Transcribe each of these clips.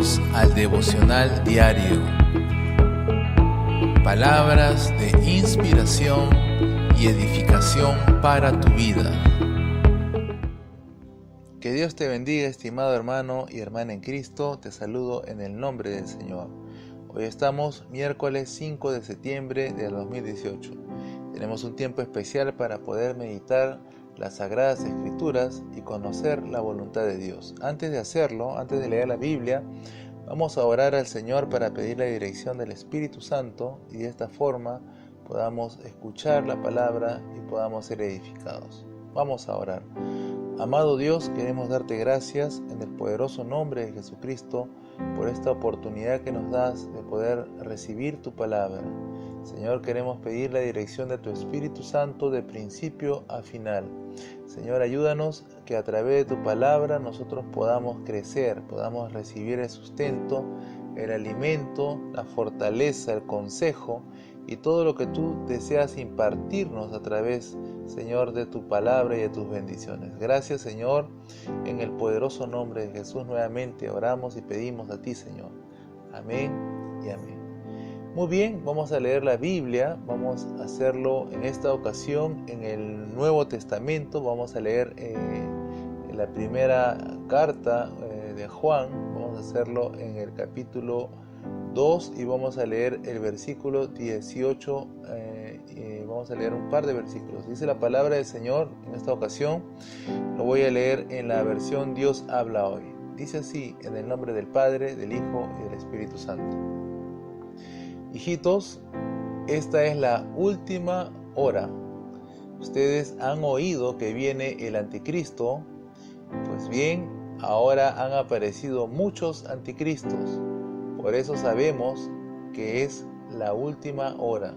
Bienvenidos al devocional diario. Palabras de inspiración y edificación para tu vida. Que Dios te bendiga, estimado hermano y hermana en Cristo. Te saludo en el nombre del Señor. Hoy estamos miércoles 5 de septiembre del 2018. Tenemos un tiempo especial para poder meditar las Sagradas Escrituras y conocer la voluntad de Dios. Antes de hacerlo, antes de leer la Biblia, vamos a orar al Señor para pedir la dirección del Espíritu Santo y de esta forma podamos escuchar la palabra y podamos ser edificados. Vamos a orar. Amado Dios, queremos darte gracias en el poderoso nombre de Jesucristo por esta oportunidad que nos das de poder recibir tu palabra. Señor, queremos pedir la dirección de tu Espíritu Santo de principio a final. Señor, ayúdanos que a través de tu palabra nosotros podamos crecer, podamos recibir el sustento, el alimento, la fortaleza, el consejo y todo lo que tú deseas impartirnos a través, Señor, de tu palabra y de tus bendiciones. Gracias, Señor, en el poderoso nombre de Jesús nuevamente oramos y pedimos a ti, Señor. Amén y amén. Muy bien, vamos a leer la Biblia, vamos a hacerlo en esta ocasión en el Nuevo Testamento, vamos a leer la primera carta de Juan, vamos a hacerlo en el capítulo 2 y vamos a leer el versículo 18, vamos a leer un par de versículos. Dice la palabra del Señor en esta ocasión, lo voy a leer en la versión Dios habla hoy. Dice así, en el nombre del Padre, del Hijo y del Espíritu Santo. Hijitos, esta es la última hora. Ustedes han oído que viene el anticristo. Pues bien, ahora han aparecido muchos anticristos. Por eso sabemos que es la última hora.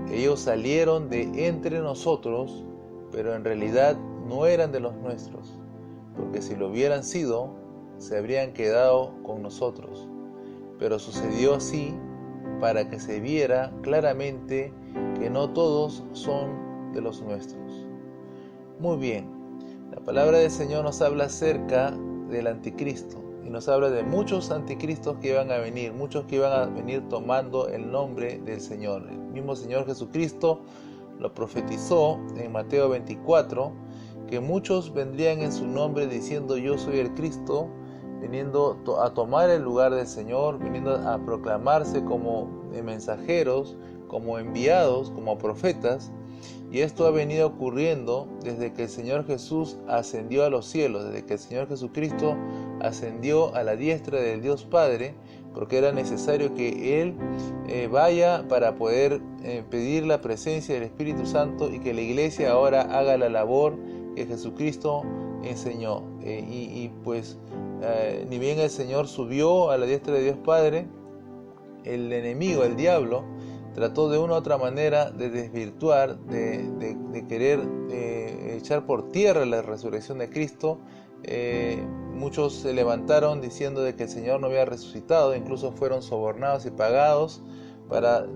Ellos salieron de entre nosotros, pero en realidad no eran de los nuestros, porque si lo hubieran sido, se habrían quedado con nosotros. Pero sucedió así para que se viera claramente que no todos son de los nuestros. Muy bien, la palabra del Señor nos habla acerca del anticristo y nos habla de muchos anticristos que iban a venir, muchos que iban a venir tomando el nombre del Señor. El mismo Señor Jesucristo lo profetizó en Mateo 24, que muchos vendrían en su nombre diciendo yo soy el Cristo, viniendo a tomar el lugar del Señor, viniendo a proclamarse como mensajeros, como enviados, como profetas. Y esto ha venido ocurriendo desde que el Señor Jesús ascendió a los cielos, desde que el Señor Jesucristo ascendió a la diestra del Dios Padre, porque era necesario que Él vaya para poder pedir la presencia del Espíritu Santo y que la iglesia ahora haga la labor que Jesucristo enseñó. Ni bien el Señor subió a la diestra de Dios Padre, el enemigo, el diablo, trató de una u otra manera de desvirtuar, de querer echar por tierra la resurrección de Cristo. Muchos se levantaron diciendo de que el Señor no había resucitado, incluso fueron sobornados y pagados para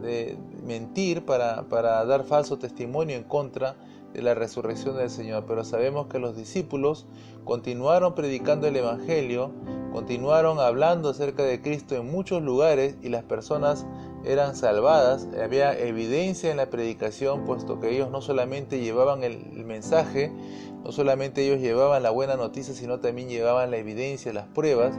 mentir, para dar falso testimonio en contra de la resurrección del Señor. Pero sabemos que los discípulos continuaron predicando el Evangelio, continuaron hablando acerca de Cristo en muchos lugares y las personas eran salvadas. Había evidencia en la predicación, puesto que ellos no solamente llevaban el mensaje, no solamente ellos llevaban la buena noticia, sino también llevaban la evidencia, las pruebas.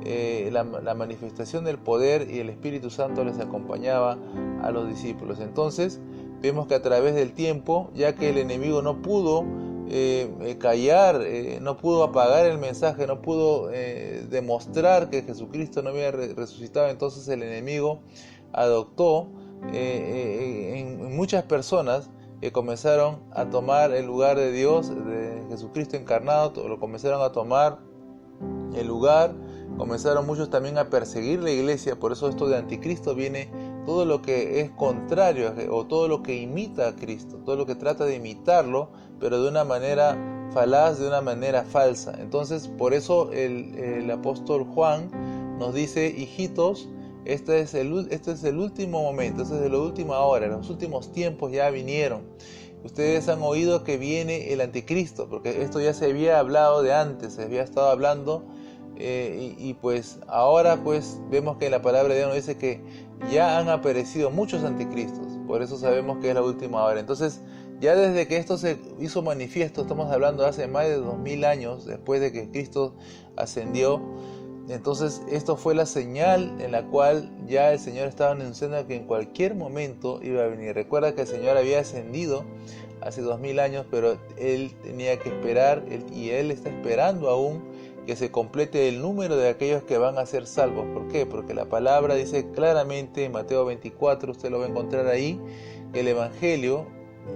La manifestación del poder y el Espíritu Santo les acompañaba a los discípulos. Entonces vemos que a través del tiempo, ya que el enemigo no pudo callar, no pudo apagar el mensaje, no pudo demostrar que Jesucristo no había resucitado, entonces el enemigo adoptó en muchas personas que comenzaron a tomar el lugar de Dios, de Jesucristo encarnado, lo comenzaron a tomar el lugar, comenzaron muchos también a perseguir la iglesia. Por eso esto de anticristo viene todo lo que es contrario o todo lo que imita a Cristo, todo lo que trata de imitarlo, pero de una manera falaz, de una manera falsa. Entonces, por eso el apóstol Juan nos dice, hijitos, este es el último momento, esta es la última hora, los últimos tiempos ya vinieron. Ustedes han oído que viene el anticristo, porque esto ya se había hablado de antes, se había estado hablando Pues ahora pues vemos que la palabra de Dios nos dice que ya han aparecido muchos anticristos, por eso sabemos que es la última hora. Entonces ya desde que esto se hizo manifiesto, estamos hablando de hace más de 2000 años después de que Cristo ascendió. Entonces esto fue la señal en la cual ya el Señor estaba anunciando que en cualquier momento iba a venir. Recuerda que el Señor había ascendido hace 2000 años, pero Él tenía que esperar, y Él está esperando aún que se complete el número de aquellos que van a ser salvos. ¿Por qué? Porque la palabra dice claramente en Mateo 24, usted lo va a encontrar ahí, que el Evangelio,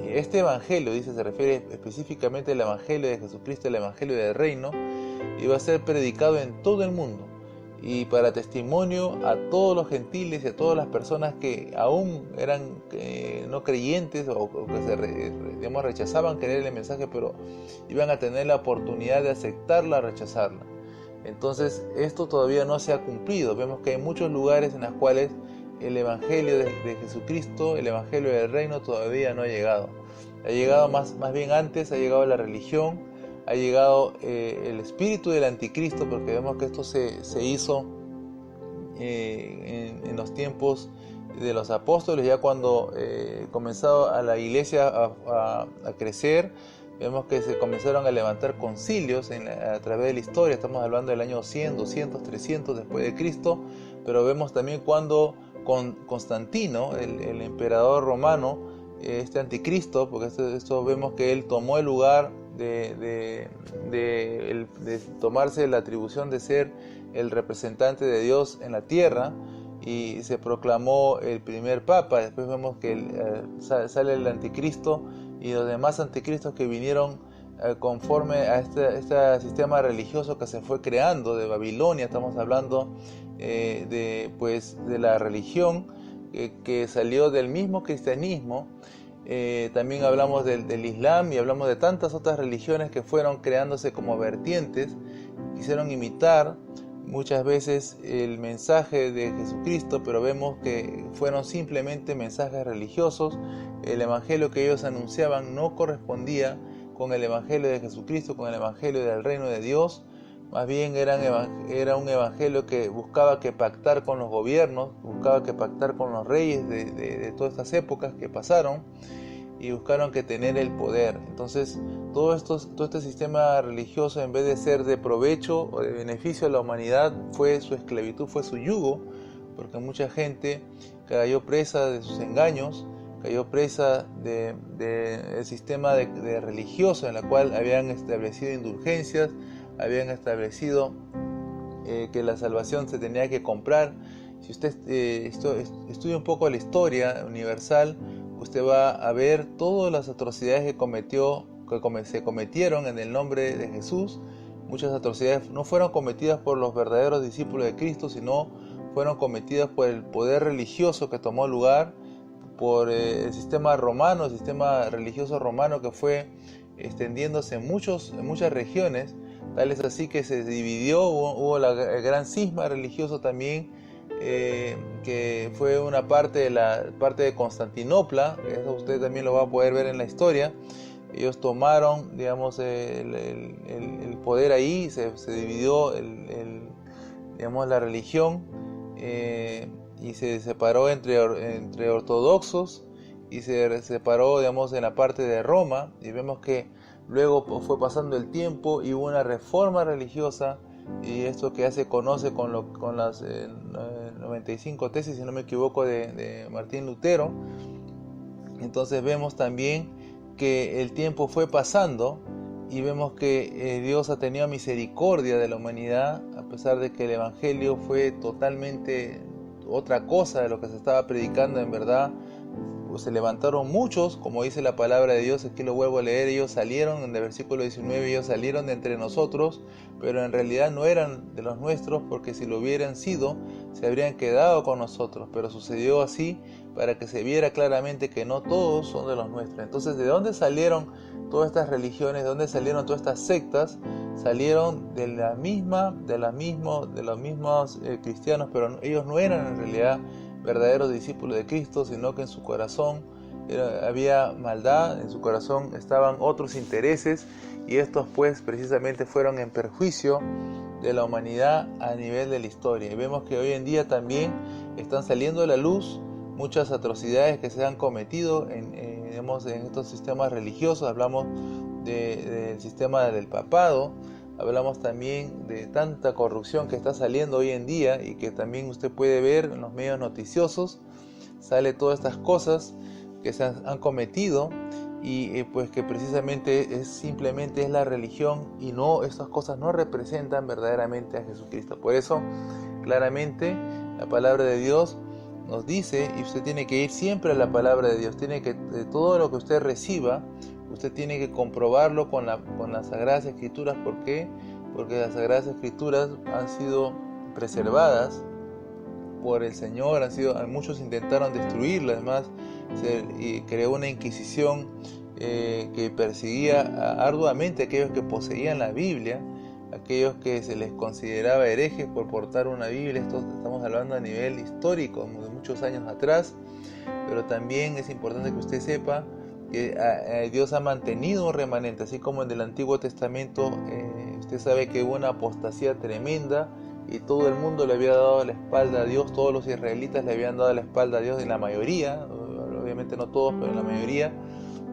este Evangelio, dice, se refiere específicamente al Evangelio de Jesucristo, el Evangelio del Reino, iba a ser predicado en todo el mundo y para testimonio a todos los gentiles y a todas las personas que aún eran no creyentes o que rechazaban creer el mensaje, pero iban a tener la oportunidad de aceptarla o rechazarla. Entonces esto todavía no se ha cumplido. Vemos que hay muchos lugares en los cuales el Evangelio de Jesucristo, el Evangelio del Reino todavía no ha llegado. Ha llegado más bien antes, ha llegado la religión, ha llegado el espíritu del anticristo, porque vemos que esto se hizo en los tiempos de los apóstoles, ya cuando comenzó a la iglesia a crecer. Vemos que se comenzaron a levantar concilios a través de la historia. Estamos hablando del año 100, 200, 300 después de Cristo, pero vemos también cuando Constantino, el emperador romano, este anticristo, porque esto vemos que él tomó el lugar de tomarse la atribución de ser el representante de Dios en la tierra, y se proclamó el primer papa. Después vemos que sale el anticristo y los demás anticristos que vinieron conforme a este sistema religioso que se fue creando de Babilonia. Estamos hablando de la religión que salió del mismo cristianismo. También hablamos del Islam y hablamos de tantas otras religiones que fueron creándose como vertientes, quisieron imitar muchas veces el mensaje de Jesucristo, pero vemos que fueron simplemente mensajes religiosos. El evangelio que ellos anunciaban no correspondía con el evangelio de Jesucristo, con el evangelio del reino de Dios. Más bien era un evangelio que buscaba que pactar con los gobiernos, buscaba que pactar con los reyes de todas estas épocas que pasaron, y buscaron que tener el poder. Entonces todo este sistema religioso, en vez de ser de provecho o de beneficio a la humanidad, fue su esclavitud, fue su yugo, porque mucha gente cayó presa de sus engaños, cayó presa del sistema de religioso, en la cual habían establecido indulgencias, habían establecido que la salvación se tenía que comprar. Si usted estudia un poco la historia universal, usted va a ver todas las atrocidades que se cometieron en el nombre de Jesús. Muchas atrocidades no fueron cometidas por los verdaderos discípulos de Cristo, sino fueron cometidas por el poder religioso que tomó lugar, por el sistema romano, el sistema religioso romano, que fue extendiéndose en muchas regiones. Tal es así que se dividió, hubo el gran cisma religioso también, que fue una parte de Constantinopla. Eso usted también lo va a poder ver en la historia. Ellos tomaron, digamos, el poder ahí, se dividió la religión, y se separó entre ortodoxos, y se separó, digamos, en la parte de Roma. Y vemos que luego fue pasando el tiempo y hubo una reforma religiosa, y esto que ya se conoce con las 95 tesis, si no me equivoco, de Martín Lutero. Entonces vemos también que el tiempo fue pasando, y vemos que Dios ha tenido misericordia de la humanidad, a pesar de que el evangelio fue totalmente otra cosa de lo que se estaba predicando. En verdad, pues se levantaron muchos, como dice la palabra de Dios. Aquí lo vuelvo a leer: ellos salieron, en el versículo 19, ellos salieron de entre nosotros, pero en realidad no eran de los nuestros, porque si lo hubieran sido, se habrían quedado con nosotros. Pero sucedió así para que se viera claramente que no todos son de los nuestros. Entonces, ¿de dónde salieron todas estas religiones? ¿De dónde salieron todas estas sectas? Salieron de los mismos cristianos, pero ellos no eran en realidad verdaderos discípulos de Cristo, sino que en su corazón había maldad, en su corazón estaban otros intereses, y estos pues precisamente fueron en perjuicio de la humanidad a nivel de la historia. Y vemos que hoy en día también están saliendo a la luz muchas atrocidades que se han cometido en estos sistemas religiosos. Hablamos del sistema del papado, hablamos también de tanta corrupción que está saliendo hoy en día y que también usted puede ver en los medios noticiosos. Sale todas estas cosas que se han cometido, y pues que precisamente simplemente es la religión, y no, estas cosas no representan verdaderamente a Jesucristo. Por eso claramente la palabra de Dios nos dice, y usted tiene que ir siempre a la palabra de Dios, de todo lo que usted reciba, usted tiene que comprobarlo con las Sagradas Escrituras. ¿Por qué? Porque las Sagradas Escrituras han sido preservadas por el Señor, muchos intentaron destruirlas. Además se creó una inquisición que perseguía arduamente a aquellos que poseían la Biblia, aquellos que se les consideraba herejes por portar una Biblia. Esto estamos hablando a nivel histórico, de muchos años atrás. Pero también es importante que usted sepa que Dios ha mantenido un remanente, así como en el Antiguo Testamento. Usted sabe que hubo una apostasía tremenda y todo el mundo le había dado la espalda a Dios. Todos los israelitas le habían dado la espalda a Dios, en la mayoría, obviamente no todos, pero en la mayoría.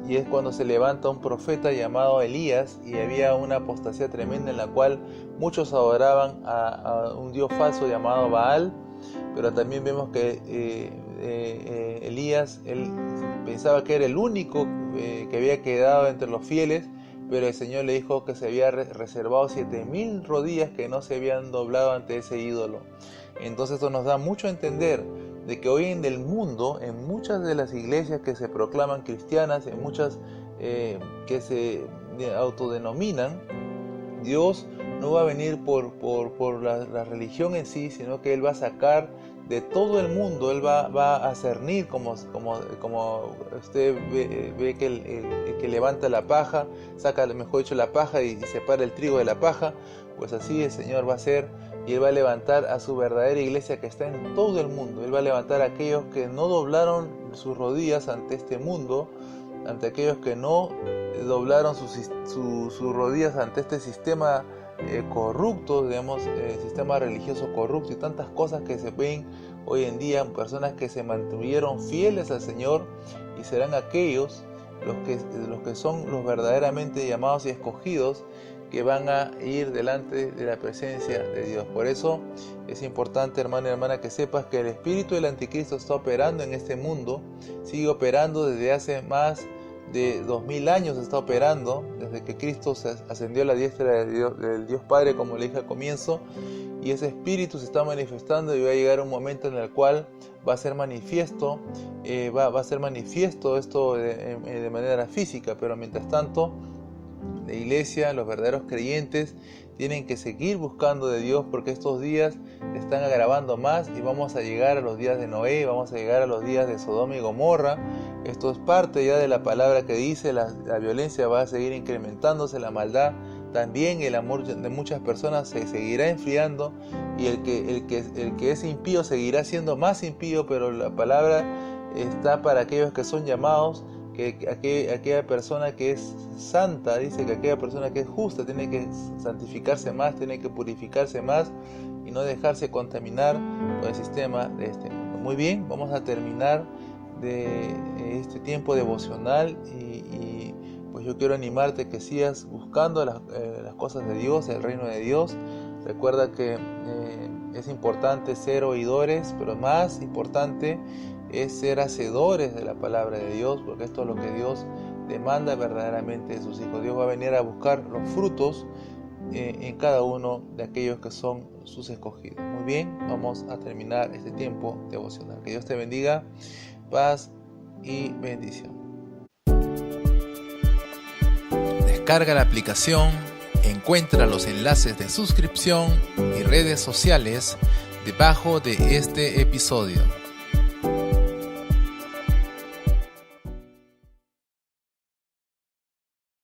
Y es cuando se levanta un profeta llamado Elías, y había una apostasía tremenda en la cual muchos adoraban a un dios falso llamado Baal. Pero también vemos que Elías, él pensaba que era el único que había quedado entre los fieles, pero el Señor le dijo que se había reservado 7,000 rodillas que no se habían doblado ante ese ídolo. Entonces esto nos da mucho a entender de que hoy en el mundo, en muchas de las iglesias que se proclaman cristianas, en muchas que se autodenominan, Dios no va a venir por la religión en sí, sino que Él va a sacar de todo el mundo. Él va a cernir, como usted ve que el que levanta la paja, saca, mejor dicho, la paja y separa el trigo de la paja. Pues así el Señor va a hacer, y Él va a levantar a su verdadera iglesia que está en todo el mundo. Él va a levantar a aquellos que no doblaron sus rodillas ante este mundo, ante aquellos que no doblaron sus rodillas ante este sistema corrupto, digamos, sistema religioso corrupto, y tantas cosas que se ven hoy en día. Personas que se mantuvieron fieles al Señor, y serán aquellos los que son los verdaderamente llamados y escogidos, que van a ir delante de la presencia de Dios. Por eso es importante, hermano y hermana, que sepas que el espíritu del anticristo está operando en este mundo, sigue operando desde hace más de 2000 años, está operando desde que Cristo se ascendió a la diestra del Dios Padre, como le dije al comienzo, y ese espíritu se está manifestando, y va a llegar un momento en el cual va a ser manifiesto, va a ser manifiesto esto de manera física. Pero mientras tanto, la iglesia, los verdaderos creyentes, tienen que seguir buscando de Dios, porque estos días están agravando más, y vamos a llegar a los días de Noé, vamos a llegar a los días de Sodoma y Gomorra. Esto es parte ya de la palabra que dice, la violencia va a seguir incrementándose, la maldad también, el amor de muchas personas se seguirá enfriando, y el que es impío seguirá siendo más impío. Pero la palabra está para aquellos que son llamados, que aquella persona que es santa, dice que aquella persona que es justa tiene que santificarse más, tiene que purificarse más, y no dejarse contaminar por el sistema de este mundo. Muy bien, vamos a terminar de este tiempo devocional, y pues yo quiero animarte que sigas buscando las cosas de Dios, el reino de Dios. Recuerda que es importante ser oidores, pero más importante es ser hacedores de la palabra de Dios, porque esto es lo que Dios demanda verdaderamente de sus hijos. Dios va a venir a buscar los frutos en cada uno de aquellos que son sus escogidos. Muy bien, vamos a terminar este tiempo devocional. Que Dios te bendiga, paz y bendición. Descarga la aplicación, encuentra los enlaces de suscripción y redes sociales debajo de este episodio.